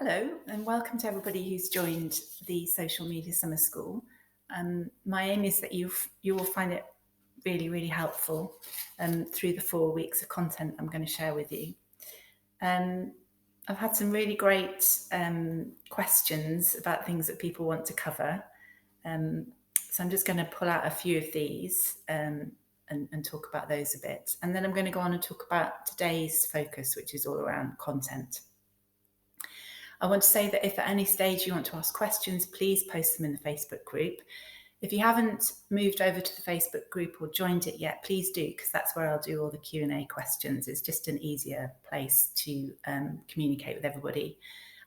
Hello, and welcome to everybody who's joined the Social Media Summer School. My aim is that you will find it really helpful through the 4 weeks of content I'm going to share with you. I've had some really great questions about things that people want to cover. So I'm just going to pull out a few of these and talk about those a bit. And then I'm going to go on and talk about today's focus, which is all around content. I want to say that if at any stage you want to ask questions, please post them in the Facebook group. If you haven't moved over to the Facebook group or joined it yet, please do, because that's where I'll do all the Q&A questions. It's just an easier place to communicate with everybody.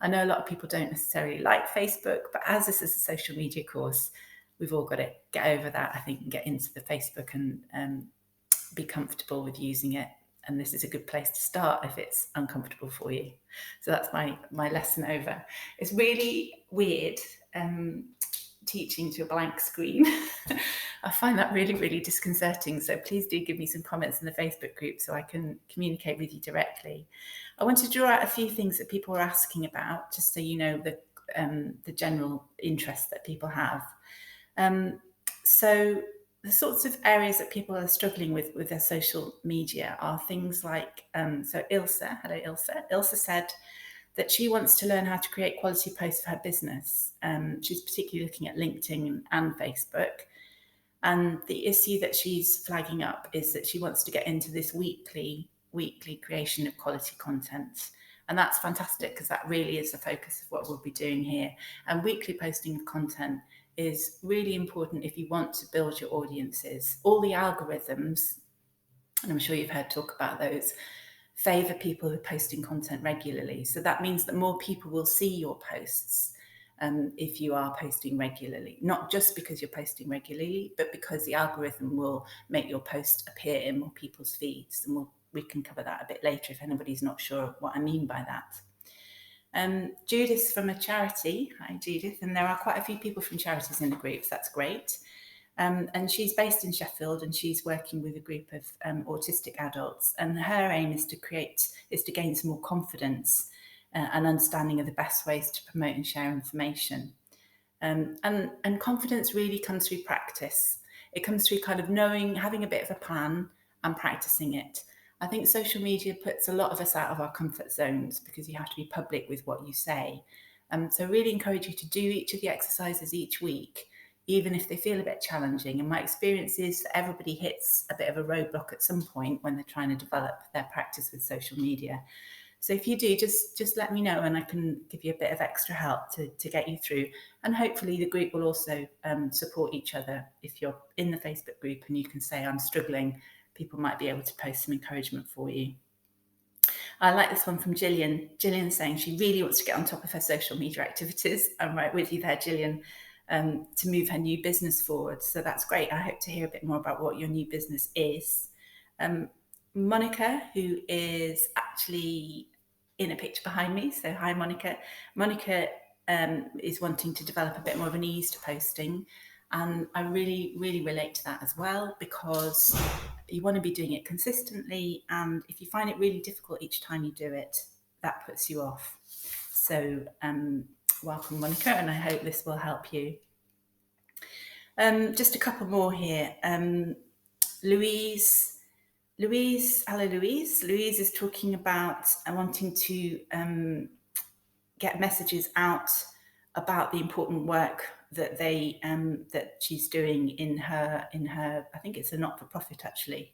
I know a lot of people don't necessarily like Facebook, but as this is a social media course, we've all got to get over that, I think, and get into the Facebook and be comfortable with using it. And this is a good place to start if it's uncomfortable for you. So that's my lesson over. It's really weird teaching to a blank screen. I find that really disconcerting. So please do give me some comments in the Facebook group so I can communicate with you directly. I want to draw out a few things that people are asking about, just so you know the general interest that people have. So the sorts of areas that people are struggling with their social media are things like, so Ilse, hello Ilse. Ilse said that she wants to learn how to create quality posts for her business. She's particularly looking at LinkedIn and Facebook. And the issue that she's flagging up is that she wants to get into this weekly creation of quality content. And that's fantastic, because that really is the focus of what we'll be doing here. And weekly posting of content is really important if you want to build your audiences. All the algorithms, and I'm sure you've heard talk about those, favour people who are posting content regularly. So that means that more people will see your posts if you are posting regularly, not just because you're posting regularly, but because the algorithm will make your post appear in more people's feeds. And we can cover that a bit later if anybody's not sure what I mean by that. Judith's from a charity. Hi, Judith. And there are quite a few people from charities in the group, so that's great. And she's based in Sheffield, and she's working with a group of autistic adults. And her aim is to gain some more confidence and understanding of the best ways to promote and share information. And confidence really comes through practice. It comes through kind of knowing, having a bit of a plan and practicing it. I think social media puts a lot of us out of our comfort zones because you have to be public with what you say. So I really encourage you to do each of the exercises each week, even if they feel a bit challenging. And my experience is that everybody hits a bit of a roadblock at some point when they're trying to develop their practice with social media. So if you do, just let me know and I can give you a bit of extra help to get you through. And hopefully the group will also support each other. If you're in the Facebook group and you can say, I'm struggling, people might be able to post some encouragement for you. I like this one from Gillian. Gillian saying she really wants to get on top of her social media activities. I'm right with you there, Gillian, to move her new business forward. So that's great. I hope to hear a bit more about what your new business is. Monica, who is actually in a picture behind me. So hi, Monica. Monica is wanting to develop a bit more of an ease to posting. And I really relate to that as well, because you want to be doing it consistently. And if you find it really difficult each time you do it, that puts you off. So welcome, Monica, and I hope this will help you. Just a couple more here. Louise, hello, Louise. Louise is talking about wanting to get messages out about the important work that that she's doing in her I think it's a not-for-profit actually.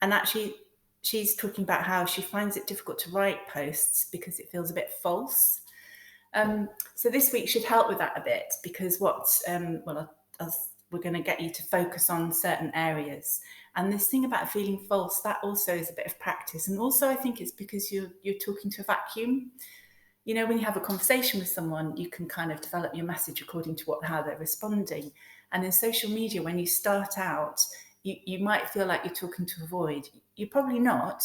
And actually she's talking about how she finds it difficult to write posts because it feels a bit false. So this week should help with that a bit, because we're going to get you to focus on certain areas. And this thing about feeling false, that also is a bit of practice. And also I think it's because you're talking to a vacuum. You know, when you have a conversation with someone, you can kind of develop your message according to how they're responding. And in social media, when you start out, you might feel like you're talking to a void. You're probably not,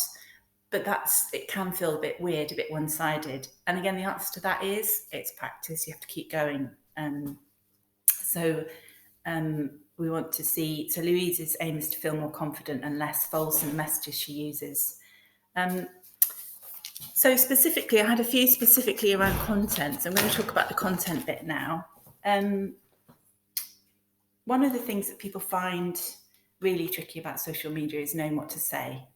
but it can feel a bit weird, a bit one-sided. And again, the answer to that is it's practice. You have to keep going. We want to see, so Louise's aim is to feel more confident and less false in the messages she uses. So specifically, I had a few specifically around content. So I'm going to talk about the content bit now. One of the things that people find really tricky about social media is knowing what to say.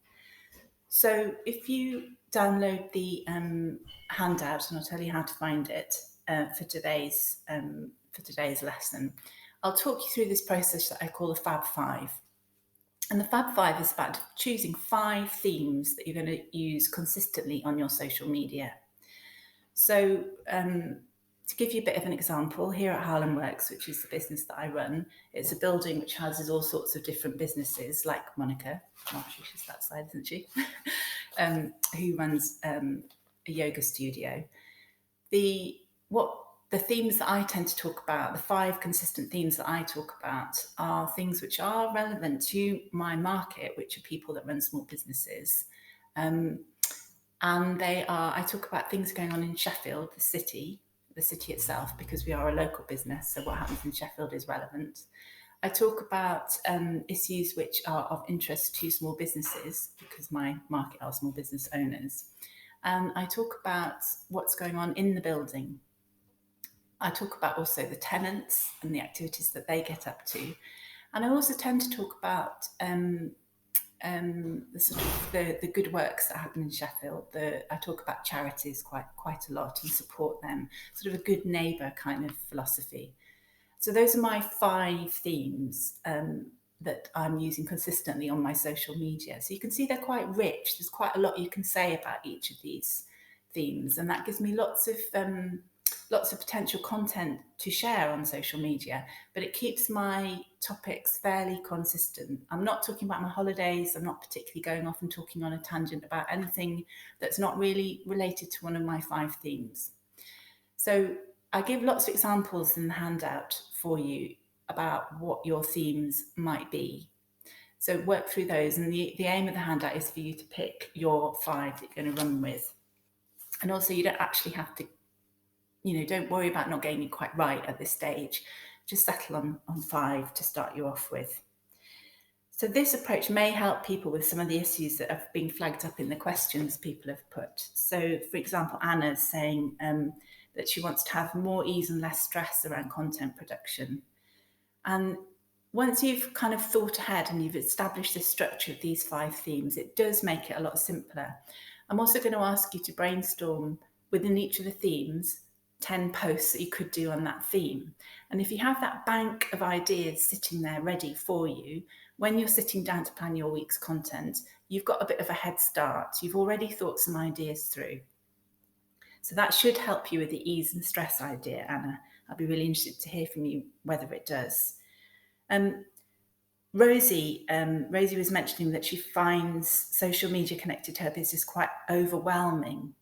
So if you download the handout, and I'll tell you how to find it for today's lesson, I'll talk you through this process that I call the Fab Five. And the Fab Five is about choosing 5 themes that you're going to use consistently on your social media. So to give you a bit of an example, here at Harlem Works, which is the business that I run, it's a building which houses all sorts of different businesses, like Monica, she's that side, isn't she? Who runs a yoga studio. The themes that I tend to talk about, the 5 consistent themes that I talk about, are things which are relevant to my market, which are people that run small businesses. And I talk about things going on in Sheffield, the city itself, because we are a local business. So what happens in Sheffield is relevant. I talk about issues which are of interest to small businesses, because my market are small business owners. And I talk about what's going on in the building. I talk about also the tenants and the activities that they get up to. And I also tend to talk about the sort of the good works that happen in Sheffield. I talk about charities quite a lot and support them, sort of a good neighbour kind of philosophy. So those are my 5 themes that I'm using consistently on my social media. So you can see they're quite rich. There's quite a lot you can say about each of these themes, and that gives me lots of potential content to share on social media, but it keeps my topics fairly consistent. I'm not talking about my holidays. I'm not particularly going off and talking on a tangent about anything that's not really related to one of my 5 themes. So I give lots of examples in the handout for you about what your themes might be. So work through those, and the aim of the handout is for you to pick your 5 that you're going to run with. And also, you don't actually have to, don't worry about not getting it quite right at this stage. Just settle on 5 to start you off with. So this approach may help people with some of the issues that have been flagged up in the questions people have put. So, for example, Anna's saying that she wants to have more ease and less stress around content production. And once you've kind of thought ahead and you've established the structure of these 5 themes, it does make it a lot simpler. I'm also going to ask you to brainstorm within each of the themes 10 posts that you could do on that theme. And if you have that bank of ideas sitting there ready for you, when you're sitting down to plan your week's content, you've got a bit of a head start. You've already thought some ideas through. So that should help you with the ease and stress idea, Anna. I'd be really interested to hear from you whether it does. Rosie was mentioning that she finds social media connected to her business quite overwhelming.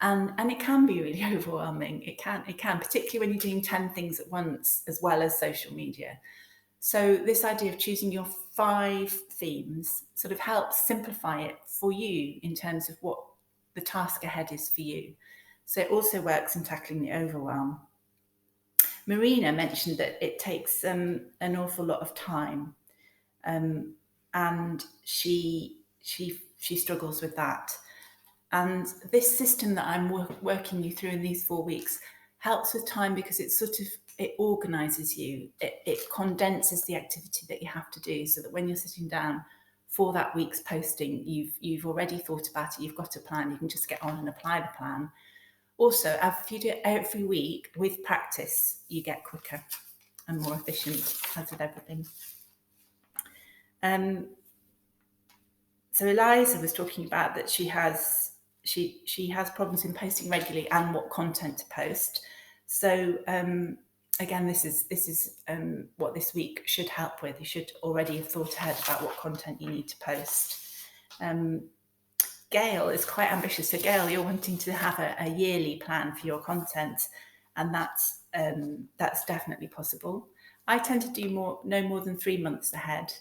And it can be really overwhelming. It can, particularly when you're doing 10 things at once, as well as social media. So this idea of choosing your 5 themes sort of helps simplify it for you in terms of what the task ahead is for you. So it also works in tackling the overwhelm. Marina mentioned that it takes an awful lot of time, and she struggles with that. And this system that I'm working you through in these 4 weeks helps with time, because it organises you. It condenses the activity that you have to do, so that when you're sitting down for that week's posting, you've already thought about it. You've got a plan. You can just get on and apply the plan. Also, if you do it every week with practice, you get quicker and more efficient, as with everything. So Eliza was talking about that she has problems in posting regularly and what content to post. So again, this is what this week should help with. You should already have thought ahead about what content you need to post. Gail is quite ambitious. So Gail, you're wanting to have a yearly plan for your content, and that's definitely possible. I tend to do no more than 3 months ahead,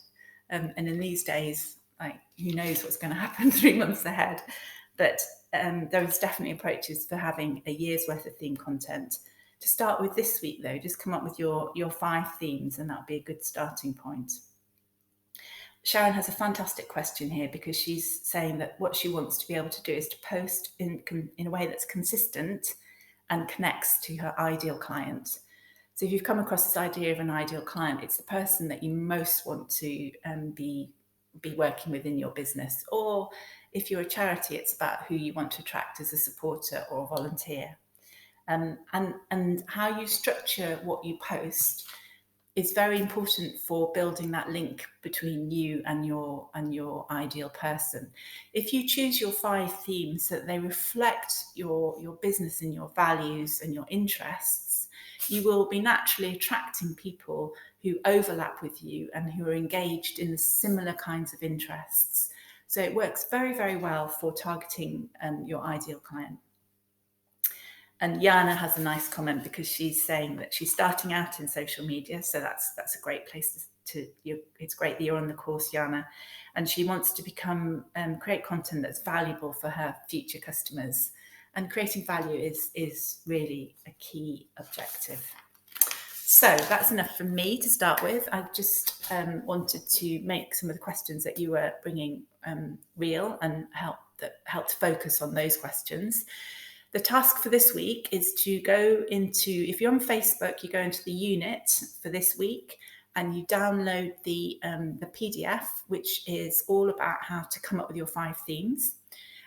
and in these days, like, who knows what's going to happen 3 months ahead. But there is definitely approaches for having a year's worth of theme content. To start with this week, though, just come up with your 5 themes, and that'll be a good starting point. Sharon has a fantastic question here, because she's saying that what she wants to be able to do is to post in a way that's consistent and connects to her ideal client. So if you've come across this idea of an ideal client, it's the person that you most want to be working with in your business. Or if you're a charity, it's about who you want to attract as a supporter or a volunteer. And how you structure what you post is very important for building that link between you and your ideal person. If you choose your 5 themes so that they reflect your business and your values and your interests, you will be naturally attracting people who overlap with you and who are engaged in the similar kinds of interests. So it works very, very well for targeting your ideal client. And Jana has a nice comment, because she's saying that she's starting out in social media. So that's a great place it's great that you're on the course, Jana. And she wants to create content that's valuable for her future customers. And creating value is really a key objective. So that's enough from me to start with. I just wanted to make some of the questions that you were bringing real, and helped focus on those questions. The task for this week is to go into, if you're on Facebook, you go into the unit for this week and you download the PDF, which is all about how to come up with your 5 themes.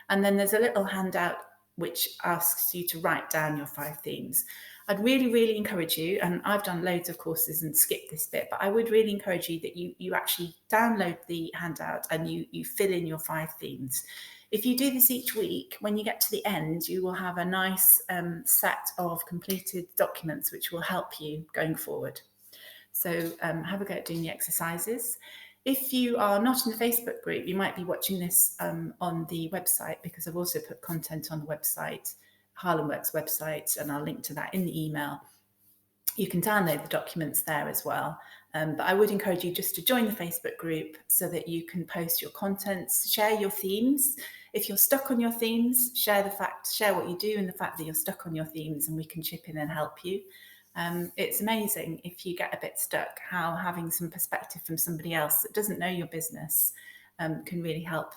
And then there's a little handout which asks you to write down your 5 themes. I'd really, really encourage you, and I've done loads of courses and skipped this bit, but I would really encourage you that you actually download the handout and you fill in your 5 themes. If you do this each week, when you get to the end, you will have a nice set of completed documents which will help you going forward. So have a go at doing the exercises. If you are not in the Facebook group, you might be watching this on the website, because I've also put content on the website, Harlem Works website, and I'll link to that in the email. You can download the documents there as well. But I would encourage you just to join the Facebook group so that you can post your contents, share your themes. If you're stuck on your themes, share what you do and the fact that you're stuck on your themes, and we can chip in and help you. It's amazing if you get a bit stuck, how having some perspective from somebody else that doesn't know your business can really help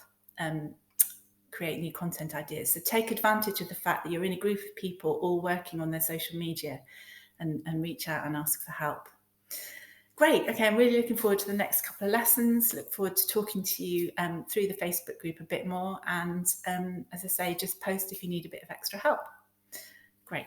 create new content ideas. So take advantage of the fact that you're in a group of people all working on their social media, and reach out and ask for help. Great. Okay, I'm really looking forward to the next couple of lessons. Look forward to talking to you through the Facebook group a bit more. And as I say, just post if you need a bit of extra help. Great.